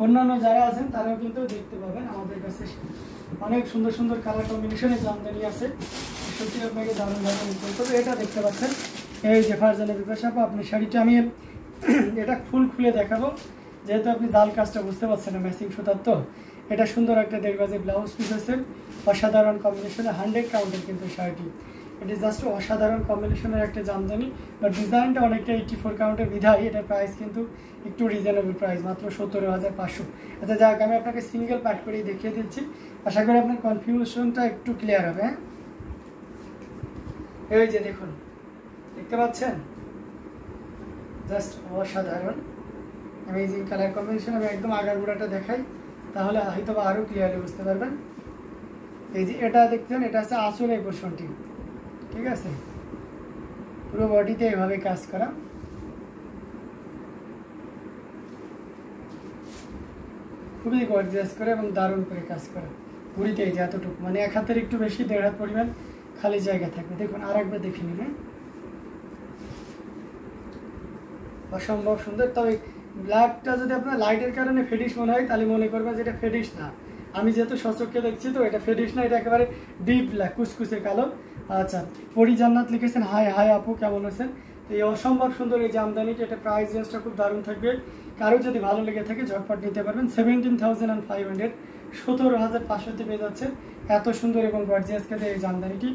অন্যান্য যারা আছেন তারাও কিন্তু দেখতে পাবেন আমাদের কাছে অনেক সুন্দর সুন্দর কালার কম্বিনেশনে জামদানি আছে, সত্যি আপনাকে দারুণভাবে নিতে হবে। তবে এটা দেখতে পাচ্ছেন এই যে ফারজানা বিপাশা আপু, আপনি শাড়িটা আমি এটা ফুল খুলে দেখাবো, যেহেতু আপনি জাল কাজটা বুঝতে পারছেন না ম্যাচিং সুতার, তো এটা সুন্দর একটা 1.5 গজে ব্লাউজ পিস আছে, অসাধারণ কম্বিনেশনে 100 কাউন্টের কিন্তু শাড়িটি। এটা জাস্ট অসাধারণ কম্বিনেশনের একটা জামদানি, বাট ডিজাইনটা অনেকটা 84 কাউন্টের বিধায় এটার প্রাইস কিন্তু একটু রিজনেবল প্রাইস, মাত্র 17,500। আচ্ছা যাক, আমি আপনাকে সিঙ্গেল পার্ট করেই দেখিয়ে দিচ্ছি, আশা করি আপনার কনফিউশনটা একটু ক্লিয়ার হবে। হ্যাঁ, এই যে দেখুন, দেখতে পাচ্ছেন জাস্ট অসাধারণ অ্যামেজিং কালার কম্বিনেশন। আমি একদম আগারগুড়াটা দেখাই, তাহলে হয়তো বা আরও ক্লিয়ারলি বুঝতে পারবেন। এই যে এটা দেখছেন, এটা হচ্ছে আঁচলের পোর্শনটি, ঠিক আছে, পুরো বডিতে এভাবে কাজ করা, খুবই গর্জিয়াস করে এবং দারুণ করে কাজ করা। পুরীতে এই যে এতটুকু, মানে 1 হাতের একটু বেশি, 1.5 হাত পরিমাণ খালি জায়গা থাকবে। দেখুন আর একবার দেখে নিন, অসম্ভব সুন্দর। তবে ব্ল্যাকটা যদি আপনার লাইটের কারণে ফেডিশ মনে হয়, তাহলে মনে করবেন যে এটা ফেডিশ না। আমি যেহেতু সচক্ষে দেখছি, তো এটা ফেডিশ না, এটা একেবারে ডিপ ব্ল্যাক, কুচকুচে কালো। আচ্ছা, পরি জান্নাত লিখেছেন হাই হাই আপু, কেমন আছেন? তো এই অসম্ভব সুন্দর এই জামদানিটা, এটা প্রাইস রেঞ্জটা খুব দারুণ থাকবে। কারো যদি ভালো লেগে থাকে ঝটপট নিতে পারবেন। 17,500, 17,500 পেয়ে যাচ্ছে। এত সুন্দর এবং গর্জিয়াস কাজে এই জামদানিটি,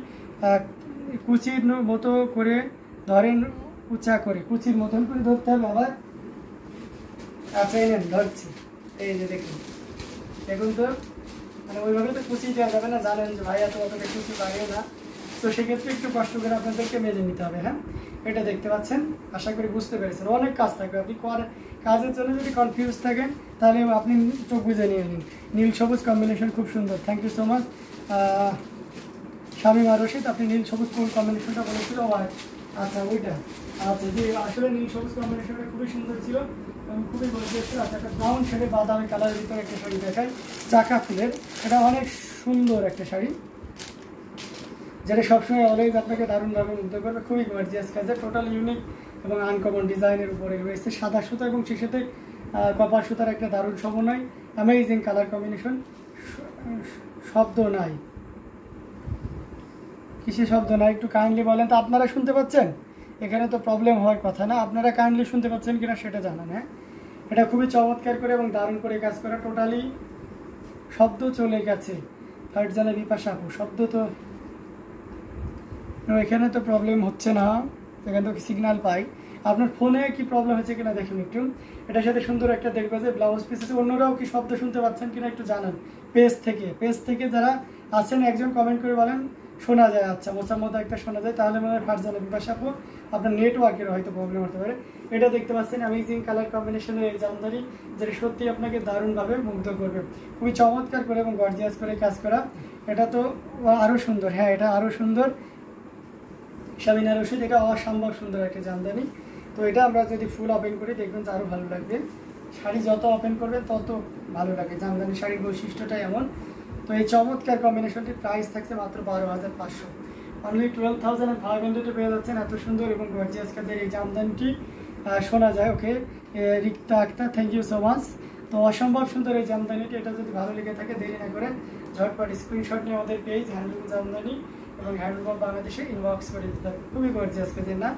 কুচির মতো করে ধরেন, উঁচা করে কুচির মতন করে ধরতে হবে আবার। আচ্ছা এই নেন ধরছি, এই যে দেখুন, দেখুন তো, মানে ওইভাবে তো কুচি দেওয়া যাবে না, জানেন যে ভাই এত অতটা কুচি বাড়িও না, তো সেক্ষেত্রে একটু কষ্ট করে আপনাদেরকে মেনে নিতে হবে। হ্যাঁ, এটা দেখতে পাচ্ছেন, আশা করি বুঝতে পেরেছেন। অনেক কাজ থাকবে, আপনি কাজের জন্য যদি কনফিউজ থাকেন তাহলে আপনি চোখ বুঝে নিয়ে নিন। নীল সবুজ কম্বিনেশন খুব সুন্দর, thank you so much Shamima Rashid, আপনি নীল সবুজ কোন কম্বিনেশনটা বলেছিল? আচ্ছা ওইটা, আচ্ছা যে আসলে নীল সবুজ কম্বিনেশনটা খুবই সুন্দর ছিল এবং খুবই গর্জিয়াস ছিল। আচ্ছা, একটা ব্রাউন শেডে বাদামি কালারের ভিতরে একটা শাড়ি দেখায়, চাকা ফুলের, এটা অনেক সুন্দর একটা শাড়ি, যেটা সবসময় অলওয়েজ আপনাকে দারুণভাবে মুগ্ধ করবে। খুবই গর্জিয়াস কাজে, টোটাল ইউনিক এবং আনকমন ডিজাইনের উপরে রয়েছে। সাদা সুতা এবং সেই সাথে কপার সুতার একটা দারুণ সমন্বয়, অ্যামেজিং কালার কম্বিনেশন। শব্দ নাই, কিসে শব্দ নাই একটু কাইন্ডলি বলেন তো। আপনারা শুনতে পাচ্ছেন? এখানে তো প্রবলেম হওয়ার কথা না, আপনারা কাইন্ডলি শুনতে পাচ্ছেন কিনা সেটা জানান। হ্যাঁ, এটা খুবই চমৎকার করে এবং দারুণ করে কাজ করা, টোটালি শব্দ চলে গেছে। ফারজানা বিপাশা আপু, শব্দ তো এখানে তো প্রবলেম হচ্ছে না, এখানে তো সিগন্যাল পাই। আপনার ফোনে কি প্রবলেম হচ্ছে কিনা দেখুন একটু। এটার সাথে সুন্দর একটা দেখবে যে ব্লাউজ পিস আছে। অন্যরাও কি শব্দ শুনতে পাচ্ছেন কিনা একটু জানান পেজ থেকে যারা আছেন একজন কমেন্ট করে বলেন শোনা যায়। আচ্ছা, মোচার মতো একটা শোনা যায়, তাহলে মনে হয় ফারজানা বিপাশা আপু আপনার নেটওয়ার্কের হয়তো প্রবলেম হতে পারে। এটা দেখতে পাচ্ছেন অ্যামেজিং কালার কম্বিনেশনের এই জামদানি, যেটা সত্যি আপনাকে দারুণভাবে মুগ্ধ করবে। খুবই চমৎকার করে এবং গর্জিয়াস করে কাজ করা। এটা তো আরও সুন্দর, হ্যাঁ এটা আরও সুন্দর। শামিনা রশিদ, এটা অসম্ভব সুন্দর একটা জামদানি। তো এটা আমরা যদি ফুল ওপেন করি দেখবেন যে আরও ভালো লাগবে। শাড়ি যত ওপেন করবে তত ভালো লাগে, জামদানি শাড়ির বৈশিষ্ট্যটা এমন। তো এই চমৎকার কম্বিনেশনটির প্রাইস থাকছে মাত্র 12,500, অনলি 12,500 পেয়ে যাচ্ছেন। এত সুন্দর এবং গর্জিয়াস কাজের এই জামদানিটি শোনা যায়। Okay Rikta Akter, thank you so much. তো অসম্ভব সুন্দর এই জামদানিটি, এটা যদি ভালো লেগে থাকে দেরি না করে ঝটপট স্ক্রিনশট নিয়ে আমাদের পেজ হ্যান্ডলুম জামদানি এবং হ্যান্ডলুম অফ বাংলাদেশে ইনবক্স করে দিতে হবে। খুবই গর্জিয়াস কাজের না,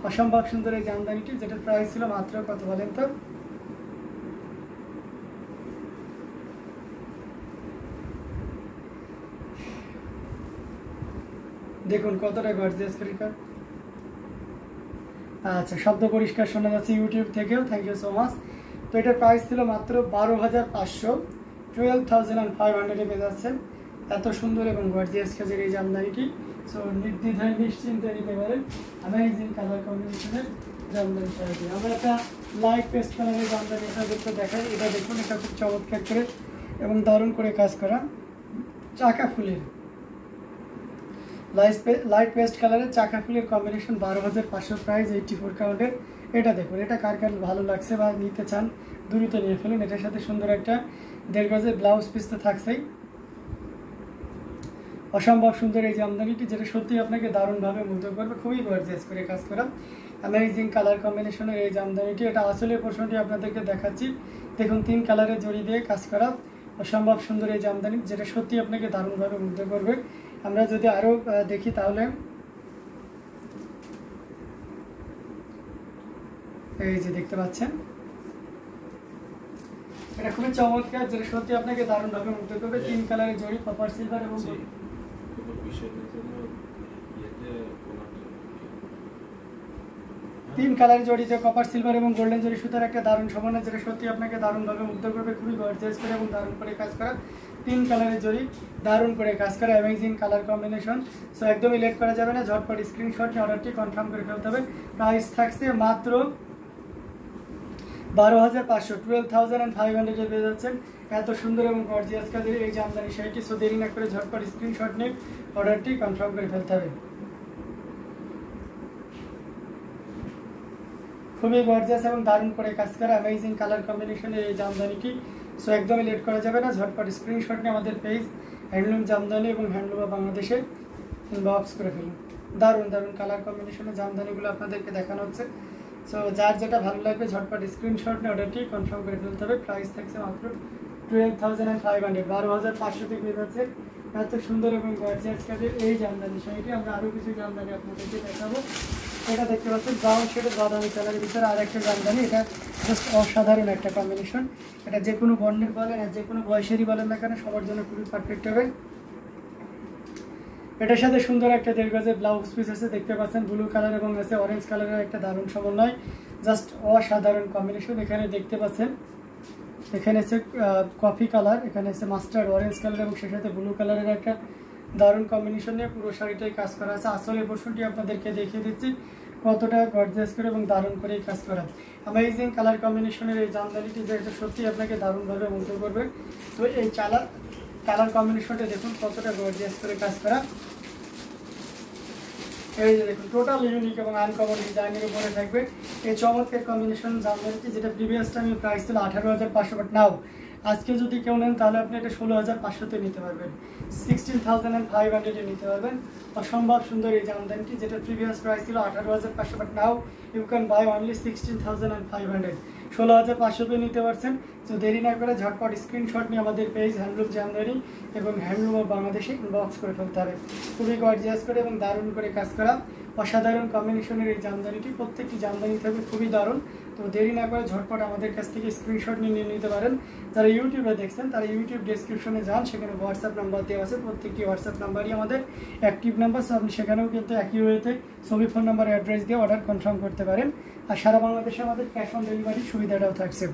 অসম্ভব সুন্দর এই জামদানিটি, যেটার প্রাইস ছিল মাত্র কত বলেন তো? দেখুন কতটা গর্জিয়াস করে। আচ্ছা, শব্দ পরিষ্কার শোনা যাচ্ছে ইউটিউব থেকেও, থ্যাংক ইউ সো মাচ। তো এটার প্রাইস ছিল মাত্র 12,500, 12,500 পেয়ে যাচ্ছেন। এত সুন্দর এবং গর্জিয়াস কাজের এই জামদানিটি, সো নির্দ্বিধায় নিশ্চিন্তে নিতে পারেন। অ্যামেজিং কালার কম্বিনেশনের জামদানি শাড়িটি। আমরা একটা লাইট পেস্ট কালারের জামদানি এটা দেখতে দেখাই। এটা দেখুন, এটা খুব চমৎকার করে এবং দারুণ করে কাজ করা, চাকা ফুলের লাইট পেস্ট কালারের চাকা ফুলের কম্বিনেশন, 12,500 প্রাইস, 84 কাউন্টের। এটা দেখুন, এটা কার কার ভালো লাগছে বা নিতে চান দ্রুত নিয়ে ফেলুন। এটার সাথে সুন্দর একটা 1.5 গজের ব্লাউজ পিস তো থাকছেই। অসম্ভব সুন্দর এই জামদানিটি, যেটা সত্যি আপনাকে দারুণভাবে মুগ্ধ করবে, খুবই গর্জিয়াস করে কাজ করা। অ্যামেজিং কালার কম্বিনেশনের এই জামদানিটি। এটা আসলে পোর্শনটি আপনাদেরকে দেখাচ্ছি। দেখুন 3 কালারের জড়ি দিয়ে কাজ করা অসম্ভব সুন্দর এই জামদানি, যেটা সত্যি আপনাকে দারুণভাবে মুগ্ধ করবে। আমরা যদি আরও দেখি তাহলে এই যে দেখতে পাচ্ছেন, এটা খুবই চমৎকার, যেটা সত্যি আপনাকে দারুণভাবে মুগ্ধ করবে। 3 কালারের জড়ি, কপার সিলভার এবং 3 কালারের জড়িতে কপার সিলভার এবং গোল্ডেন জড়ি সুতার একটা দারুণ সমন্বয়, যেটা সত্যি আপনাকে দারুণভাবে মুগ্ধ করবে। খুবই গর্জিয়াস করে এবং দারুণ করে কাজ করা 3 কালারের জড়ি, দারুণ করে কাজ করা অ্যামেজিং কালার কম্বিনেশন। সো একদমই লেট করা যাবে না, ঝটপট স্ক্রিনশট নিয়ে অর্ডারটি কনফার্ম করে ফেলতে হবে। প্রাইস থাকছে মাত্র 12,500, 12,500 পেয়ে যাচ্ছেন এত সুন্দর এবং গর্জিয়াস কাজের এই জামদানি শাড়িটি। সো দেরি না করে ঝটপট স্ক্রিনশট নিয়ে অর্ডারটি কনফার্ম করে ফেলতে হবে। খুবই গর্জিয়াস এবং দারুণ করে কাজ করা অ্যামেজিং কালার কম্বিনেশনের এই জামদানিটি। সো একদমই লেট করা যাবে না, ঝটপট স্ক্রিনশট নিয়ে আমাদের পেজ হ্যান্ডলুম জামদানি এবং হ্যান্ডলুম বাংলাদেশে ইনবক্স করে ফেলুন। দারুণ দারুণ কালার কম্বিনেশনের জামদানিগুলো আপনাদেরকে দেখানো হচ্ছে। সো যার যেটা ভালো লাগবে ঝটপট স্ক্রিনশট নিয়ে অর্ডারটি কনফার্ম করে ফেলতে হবে। প্রাইস থাকছে মাত্র 12,500, 12,500 পেয়ে যাচ্ছে এত সুন্দর এবং গর্জিয়াস কাজের এই জামদানি শাড়িটি। আমরা আরও কিছু জামদানি আপনাদেরকে দেখাবো। এটা দেখতে পাচ্ছেন ব্রাউন শেডের বাদামি কালারের ভিতরে আর একটা জামদানি। এটা জাস্ট অসাধারণ একটা কম্বিনেশন। এটা যে কোনো বর্ণের বলেন আর যে কোনো বয়সেরই বলেন না কেন সবার জন্য খুবই পারফেক্ট হবে। এটার সাথে সুন্দর একটা 1.5 গজের ব্লাউজ পিস আছে, দেখতে পাচ্ছেন ব্লু কালার এবং আছে অরেঞ্জ কালারের একটা দারুণ সমন্বয়, জাস্ট অসাধারণ কম্বিনেশন। এখানে দেখতে পাচ্ছেন এখানে আছে কফি কালার, এখানে আছে মাস্টার্ড অরেঞ্জ কালার এবং সেই সাথে ব্লু কালারের একটা দারুণ কম্বিনেশন নিয়ে পুরো শাড়িটাই কাজ করা আছে। আসলে পোর্শনটি আপনাদেরকে দেখিয়ে দিচ্ছি কতটা গর্জিয়াস করে এবং দারুণ করে কাজ করা অ্যামেজিং কালার কম্বিনেশনের এই জামদানিটি, যেটা সত্যি আপনাকে দারুণভাবে মুগ্ধ করবে। তো এই কালার কম্বিনেশনটা দেখুন কতটা গর্জিয়াস করে কাজ করা। এই যে দেখুন টোটাল ইউনিক এবং আনকমন ডিজাইনের উপরে থাকবে এই চমৎকার কম্বিনেশন জামদানিটি, যেটা প্রিভিয়াস টাইমে প্রাইস ছিল 18,500, বাট নাও আজকে যদি কেউ নেন তাহলে আপনি এটা 16,500-তে নিতে পারবেন, 16,500-এ নিতে পারবেন। অসম্ভব সুন্দর এই জামদানিটি, যেটা প্রিভিয়াস প্রাইস ছিল 18,500, but now you can buy only 16,500, 16,500-তে নিতে পারছেন। তো দেরি না করে ঝটপট স্ক্রিনশট নিয়ে আমাদের পেজ হ্যান্ডলুম জামদানি এবং হ্যান্ডলুম অফ বাংলাদেশে ইনবক্স করে ফেলতে হবে। খুবই গর্জিয়াস করে এবং দারুণ করে কাজ করা অসাধারণ কম্বিনেশনের এই জামদানিটি, প্রত্যেকটি জামদানি থাকবে খুবই দারুণ। তো দেরি না করে ঝটপট আমাদের কাছ থেকে স্ক্রিনশট নিয়ে নিতে পারেন। যারা ইউটিউবে দেখছেন তারা ইউটিউব ডেসক্রিপশনে যান, সেখানে হোয়াটসঅ্যাপ নাম্বার দেওয়া আছে, প্রত্যেকটি হোয়াটসঅ্যাপ নাম্বারই আমাদের অ্যাক্টিভ নাম্বার। সো আপনি সেখানেও কিন্তু একই ওয়েতে ছবি, ফোন নাম্বার, অ্যাড্রেস দিয়ে অর্ডার কনফার্ম করতে পারেন। আর সারা বাংলাদেশে আমাদের ক্যাশ অন ডেলিভারি সুবিধাটাও থাকছে।